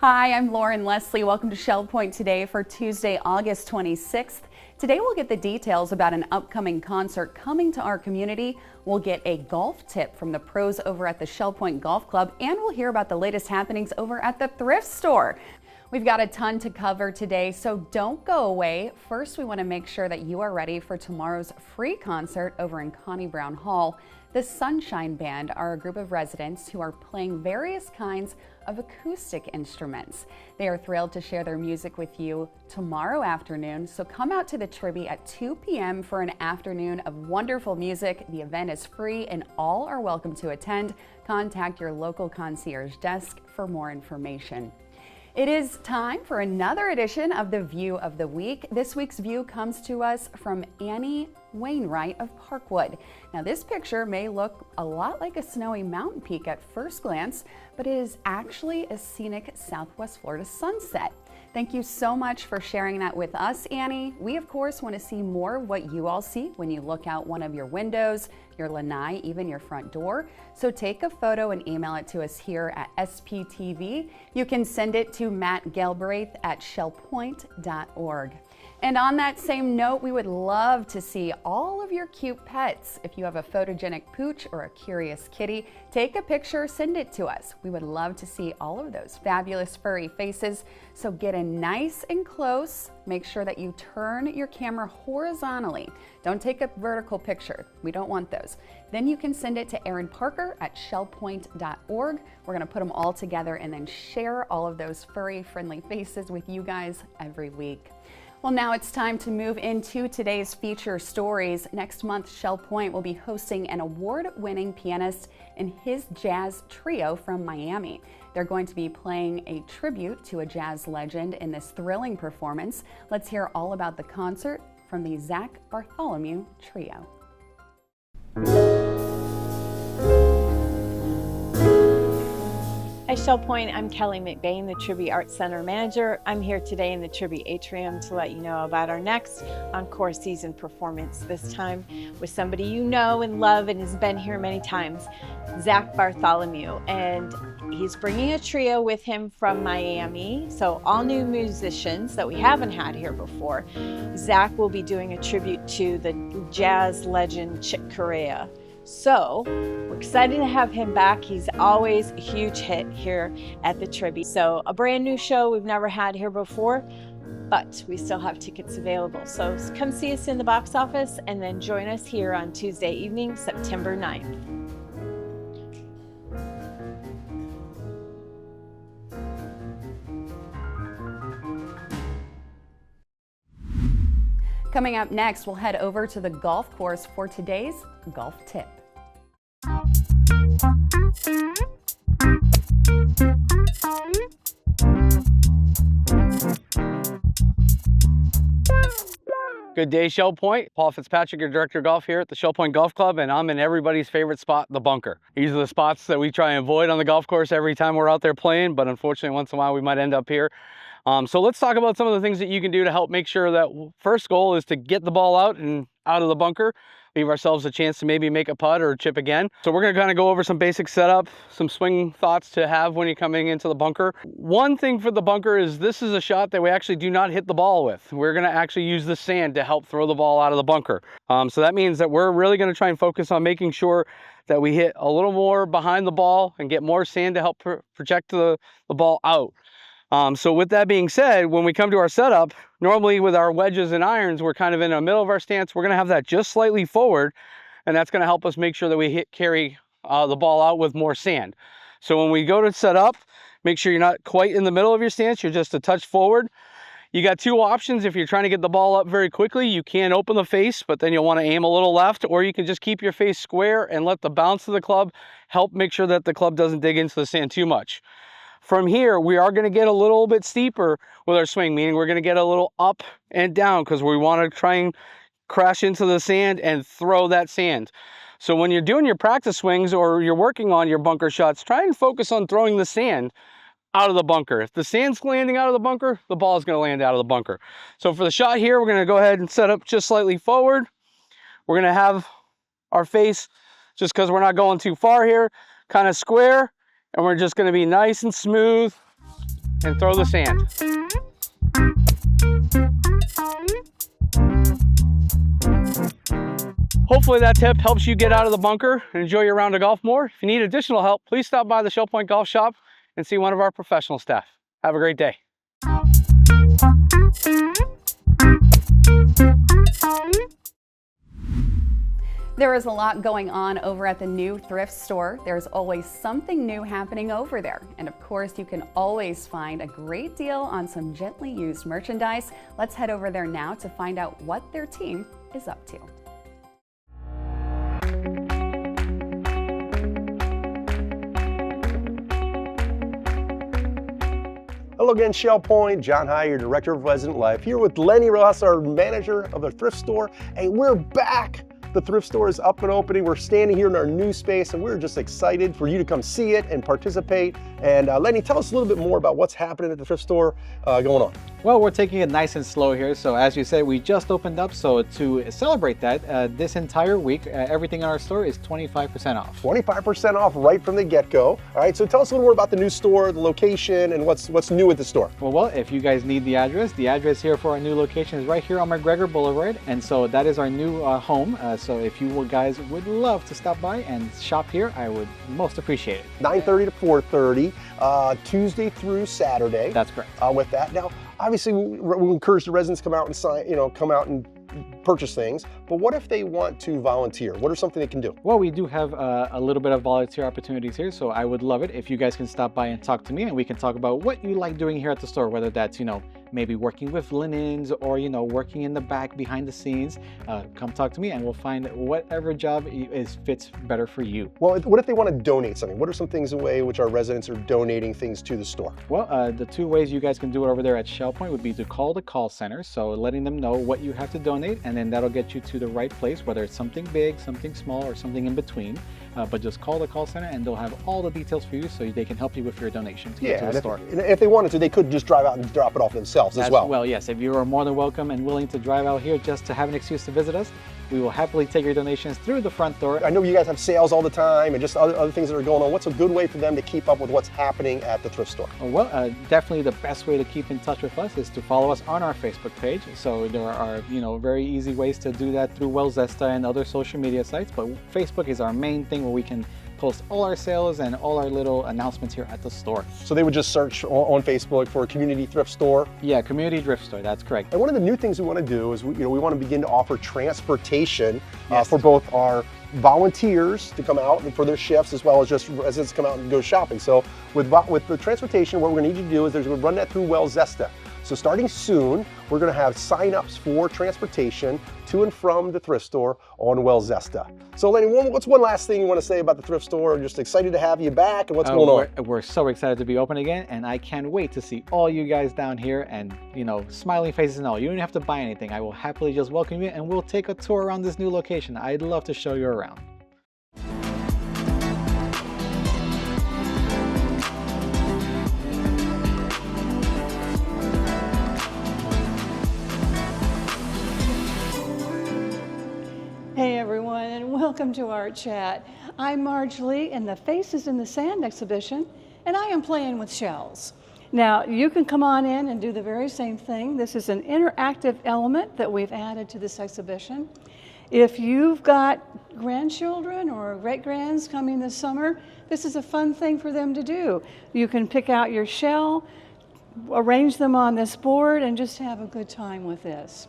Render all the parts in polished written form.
Hi, I'm Lauren Leslie. Welcome to Shell Point today for Tuesday, August 26th. Today we'll get the details about an upcoming concert coming to our community. We'll get a golf tip from the pros over at the Shell Point Golf Club, and we'll hear about the latest happenings over at the thrift store. We've got a ton to cover today, so don't go away. First, we want to make sure that you are ready for tomorrow's free concert over in Connie Brown Hall. The Sunshine Band are a group of residents who are playing various kinds of acoustic instruments. They are thrilled to share their music with you tomorrow afternoon, so come out to the Tribby at 2 p.m. for an afternoon of wonderful music. The event is free and all are welcome to attend. Contact your local concierge desk for more information. It is time for another edition of the View of the Week. This week's view comes to us from Annie Wainwright of Parkwood. Now, this picture may look a lot like a snowy mountain peak at first glance, but it is actually a scenic Southwest Florida sunset. Thank you so much for sharing that with us, Annie. We, of course, want to see more of what you all see when you look out one of your windows, your lanai, even your front door. So take a photo and email it to us here at SPTV. You can send it to Matt Galbraith at shellpoint.org. And on that same note, we would love to see all of your cute pets. If you have a photogenic pooch or a curious kitty, take a picture, send it to us. We would love to see all of those fabulous furry faces. So get in nice and close. Make sure that you turn your camera horizontally. Don't take a vertical picture. We don't want those. Then you can send it to Erin Parker at shellpoint.org. We're going to put them all together and then share all of those furry friendly faces with you guys every week. Well, now it's time to move into today's feature stories. Next month, Shell Point will be hosting an award-winning pianist and his jazz trio from Miami. They're going to be playing a tribute to a jazz legend in this thrilling performance. Let's hear all about the concert from the Zach Bartholomew Trio. At Shell Point, I'm Kelly McBain, the Tribby Arts Center manager. I'm here today in the Tribby Atrium to let you know about our next encore season performance, this time with somebody you know and love and has been here many times, Zach Bartholomew. And he's bringing a trio with him from Miami, so all new musicians that we haven't had here before. Zach will be doing a tribute to the jazz legend Chick Corea. So we're excited to have him back. He's always a huge hit here at the Tribby. So a brand new show we've never had here before, but we still have tickets available. So come see us in the box office and then join us here on Tuesday evening, September 9th. Coming up next, we'll head over to the golf course for today's golf tip. Good day, Shell Point. Paul Fitzpatrick, your director of golf here at the Shell Point Golf Club, and I'm in everybody's favorite spot, the bunker. These are the spots that we try and avoid on the golf course every time we're out there playing, but unfortunately once in a while we might end up here. So let's talk about some of the things that you can do to help make sure that first goal is to get the ball out and out of the bunker, leave ourselves a chance to maybe make a putt or chip again. So we're going to kind of go over some basic setup, some swing thoughts to have when you're coming into the bunker. One thing for the bunker is this is a shot that we actually do not hit the ball with. We're going to actually use the sand to help throw the ball out of the bunker. So that means that we're really going to try and focus on making sure that we hit a little more behind the ball and get more sand to help project the ball out. So with that being said, when we come to our setup, normally with our wedges and irons, we're kind of in the middle of our stance. We're going to have that just slightly forward, and that's going to help us make sure that we carry the ball out with more sand. So when we go to set up, make sure you're not quite in the middle of your stance. You're just a touch forward. You got two options. If you're trying to get the ball up very quickly, you can open the face, but then you'll want to aim a little left, or you can just keep your face square and let the bounce of the club help make sure that the club doesn't dig into the sand too much. From here, we are going to get a little bit steeper with our swing, meaning we're going to get a little up and down because we want to try and crash into the sand and throw that sand. So when you're doing your practice swings or you're working on your bunker shots, try and focus on throwing the sand out of the bunker. If the sand's landing out of the bunker, the ball is going to land out of the bunker. So for the shot here, we're going to go ahead and set up just slightly forward. We're going to have our face, just because we're not going too far here, kind of square. And we're just going to be nice and smooth and throw the sand. Hopefully that tip helps you get out of the bunker and enjoy your round of golf more. If you need additional help, please stop by the Shell Point Golf Shop and see one of our professional staff. Have a great day. There is a lot going on over at the new thrift store. There's always something new happening over there. And of course, you can always find a great deal on some gently used merchandise. Let's head over there now to find out what their team is up to. Hello again, Shell Point. John High, your Director of Resident Life, here with Lenny Ross, our manager of the thrift store, and we're back. The thrift store is up and opening. We're standing here in our new space, and we're just excited for you to come see it and participate. And Lenny, tell us a little bit more about what's happening at the thrift store going on. Well, we're taking it nice and slow here. So as you said, we just opened up. So to celebrate that, this entire week, everything in our store is 25% off. 25% off right from the get-go. All right, so tell us a little more about the new store, the location, and what's new at the store. Well, if you guys need the address here for our new location is right here on McGregor Boulevard. And so that is our new home. So if you guys would love to stop by and shop here, I would most appreciate it. 9:30 to 4:30, Tuesday through Saturday. That's correct. With that, now obviously we encourage the residents to come out and sign, come out and purchase things. But what if they want to volunteer? What are something they can do? Well, we do have a little bit of volunteer opportunities here, so I would love it if you guys can stop by and talk to me, and we can talk about what you like doing here at the store, whether that's maybe working with linens or working in the back behind the scenes. Come talk to me and we'll find whatever job fits better for you. Well, what if they want to donate something? What are some things in way which our residents are donating things to the store? Well, the two ways you guys can do it over there at Shell Point would be to call the call center, so letting them know what you have to donate, and then that'll get you to the right place, whether it's something big, something small, or something in between. But just call the call center and they'll have all the details for you so they can help you with your donation to get to the store. And if they wanted to, they could just drive out and drop it off themselves as well. Well, yes, if you are more than welcome and willing to drive out here just to have an excuse to visit us, we will happily take your donations through the front door. I know you guys have sales all the time and just other things that are going on. What's a good way for them to keep up with what's happening at the thrift store? Well, definitely the best way to keep in touch with us is to follow us on our Facebook page. So there are, very easy ways to do that through Well Zesta and other social media sites. But Facebook is our main thing where we can post all our sales and all our little announcements here at the store. So they would just search on Facebook for a community thrift store? Yeah, community thrift store, that's correct. And one of the new things we want to do is we want to begin to offer transportation Yes. for both our volunteers to come out and for their shifts, as well as just residents come out and go shopping. So with the transportation, what we're going to need you to do is we're going to run that through Well Zesta. So starting soon, we're going to have sign-ups for transportation to and from the thrift store on Well Zesta. So Lenny, what's one last thing you want to say about the thrift store? Just excited to have you back, and what's going on? We're so excited to be open again, and I can't wait to see all you guys down here and, smiling faces and all. You don't have to buy anything. I will happily just welcome you, and we'll take a tour around this new location. I'd love to show you around. Hey everyone, and welcome to our chat. I'm Marge Lee in the Faces in the Sand exhibition, and I am playing with shells. Now, you can come on in and do the very same thing. This is an interactive element that we've added to this exhibition. If you've got grandchildren or great-grands coming this summer, this is a fun thing for them to do. You can pick out your shell, arrange them on this board, and just have a good time with this.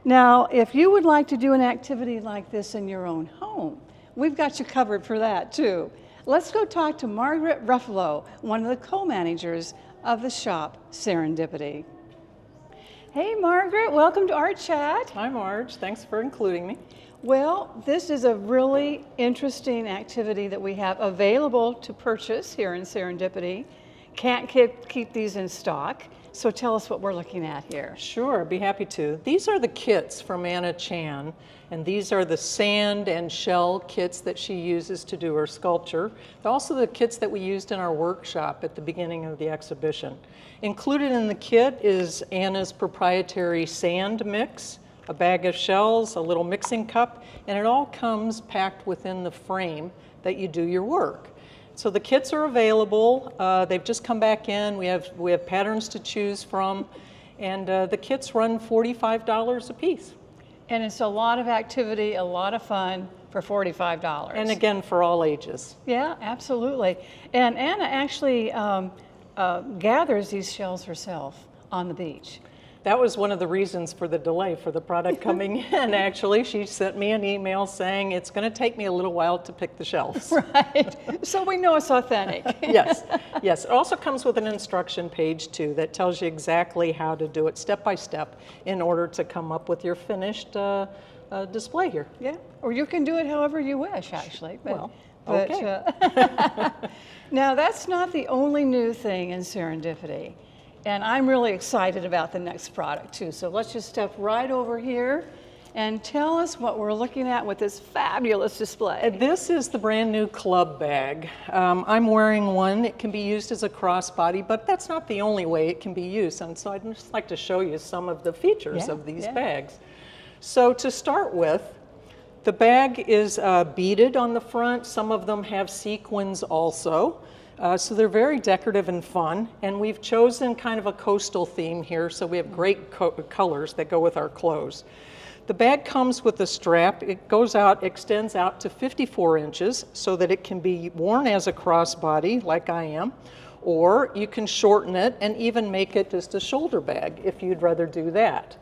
Now, if you would like to do an activity like this in your own home, we've got you covered for that too. Let's go talk to Margaret Ruffalo, one of the co-managers of the shop, Serendipity. Hey Margaret, welcome to our chat. Hi Marge, thanks for including me. Well, this is a really interesting activity that we have available to purchase here in Serendipity. Can't keep these in stock. So tell us what we're looking at here. Sure, be happy to. These are the kits from Anna Chan, and these are the sand and shell kits that she uses to do her sculpture. They're also the kits that we used in our workshop at the beginning of the exhibition. Included in the kit is Anna's proprietary sand mix, a bag of shells, a little mixing cup, and it all comes packed within the frame that you do your work. So the kits are available. They've just come back in. We have patterns to choose from, and the kits run $45 a piece. And it's a lot of activity, a lot of fun for $45. And again, for all ages. Yeah, absolutely. And Anna actually gathers these shells herself on the beach. That was one of the reasons for the delay for the product coming in, actually. She sent me an email saying it's going to take me a little while to pick the shells. Right. So we know it's authentic. Yes, yes. It also comes with an instruction page, too, that tells you exactly how to do it step by step in order to come up with your finished display here. Yeah, or you can do it however you wish, actually. Well, okay. Now, that's not the only new thing in Serendipity. And I'm really excited about the next product, too. So let's just step right over here and tell us what we're looking at with this fabulous display. This is the brand new club bag. I'm wearing one. It can be used as a crossbody, but that's not the only way it can be used. And so I'd just like to show you some of the features of these bags. So to start with, the bag is beaded on the front. Some of them have sequins also. So they're very decorative and fun. And we've chosen kind of a coastal theme here, so we have great colors that go with our clothes. The bag comes with a strap. It goes out, extends out to 54 inches so that it can be worn as a crossbody like I am, or you can shorten it and even make it just a shoulder bag if you'd rather do that.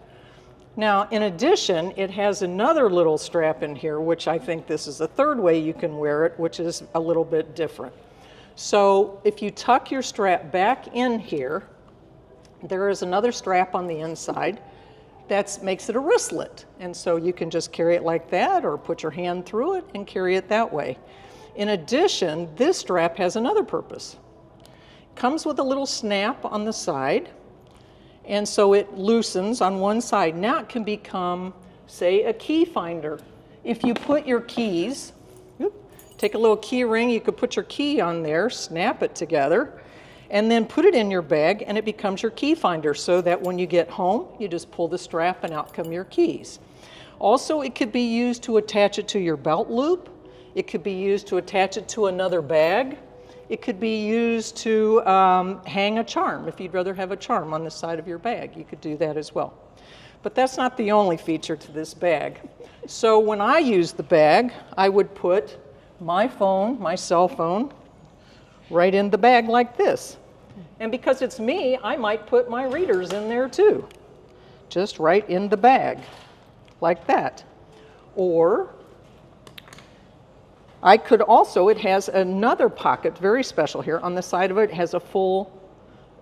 Now, in addition, it has another little strap in here, which I think this is the third way you can wear it, which is a little bit different. So if you tuck your strap back in here, there is another strap on the inside that makes it a wristlet. And so you can just carry it like that or put your hand through it and carry it that way. In addition, this strap has another purpose. It comes with a little snap on the side, and so it loosens on one side. Now it can become, say, a key finder. If you put your keys, take a little key ring, you could put your key on there, snap it together, and then put it in your bag, and it becomes your key finder, so that when you get home, you just pull the strap and out come your keys. Also, it could be used to attach it to your belt loop. It could be used to attach it to another bag. It could be used to hang a charm. If you'd rather have a charm on the side of your bag, you could do that as well. But that's not the only feature to this bag. So when I use the bag, I would put my phone, my cell phone, right in the bag like this. And because it's me, I might put my readers in there too. Just right in the bag, like that. Or I could also, it has another pocket, very special here. On the side of it, it has a full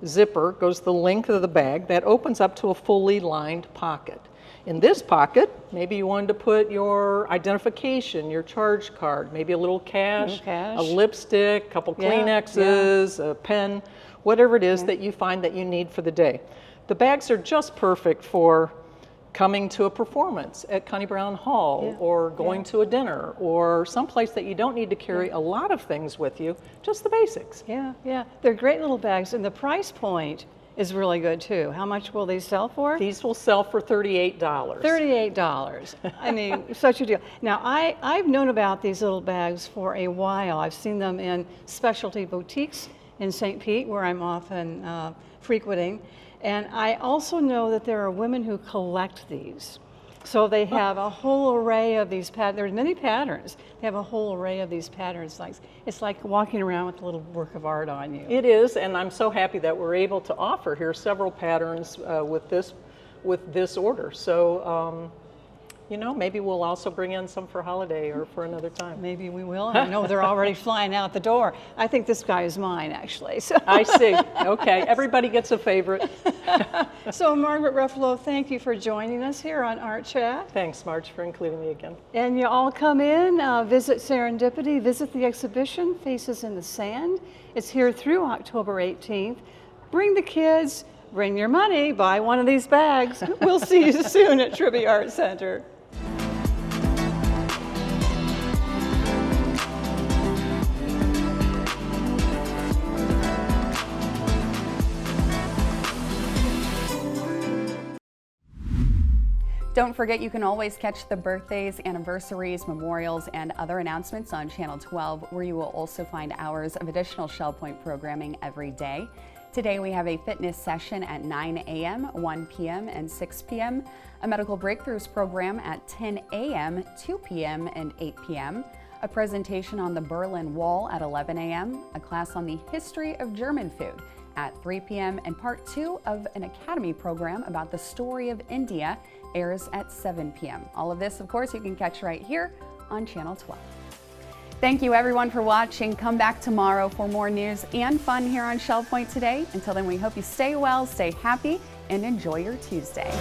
zipper, goes the length of the bag, that opens up to a fully lined pocket. In this pocket, maybe you wanted to put your identification, your charge card, maybe a little cash, a lipstick, a couple Kleenexes, a pen, whatever it is that you find that you need for the day. The bags are just perfect for coming to a performance at Connie Brown Hall, or going to a dinner, or someplace that you don't need to carry a lot of things with you, just the basics. Yeah, yeah. They're great little bags, and the price point is really good too. How much will these sell for? These will sell for $38. $38. I mean, such a deal. Now, I've known about these little bags for a while. I've seen them in specialty boutiques in St. Pete, where I'm often frequenting. And I also know that there are women who collect these. So they have a whole array of these patterns. There's many patterns. They have a whole array of these patterns. It's like walking around with a little work of art on you. It is, and I'm so happy that we're able to offer here several patterns with this order. So, you know, maybe we'll also bring in some for holiday or for another time. Maybe we will. I know they're already flying out the door. I think this guy is mine, actually. So. I see. Okay, everybody gets a favorite. So, Margaret Ruffalo, thank you for joining us here on Art Chat. Thanks, Marge, for including me again. And you all come in, visit Serendipity, visit the exhibition, Faces in the Sand. It's here through October 18th. Bring the kids, bring your money, buy one of these bags. We'll see you soon at Trivia Art Center. Don't forget, you can always catch the birthdays, anniversaries, memorials, and other announcements on Channel 12, where you will also find hours of additional Shell Point programming every day. Today we have a fitness session at 9 a.m., 1 p.m., and 6 p.m., a medical breakthroughs program at 10 a.m., 2 p.m., and 8 p.m., a presentation on the Berlin Wall at 11 a.m., a class on the history of German food at 3 p.m., and part 2 of an academy program about the story of India airs at 7 p.m. All of this, of course, you can catch right here on Channel 12. Thank you everyone for watching. Come back tomorrow for more news and fun here on Shell Point Today. Until then, we hope you stay well, stay happy, and enjoy your Tuesday.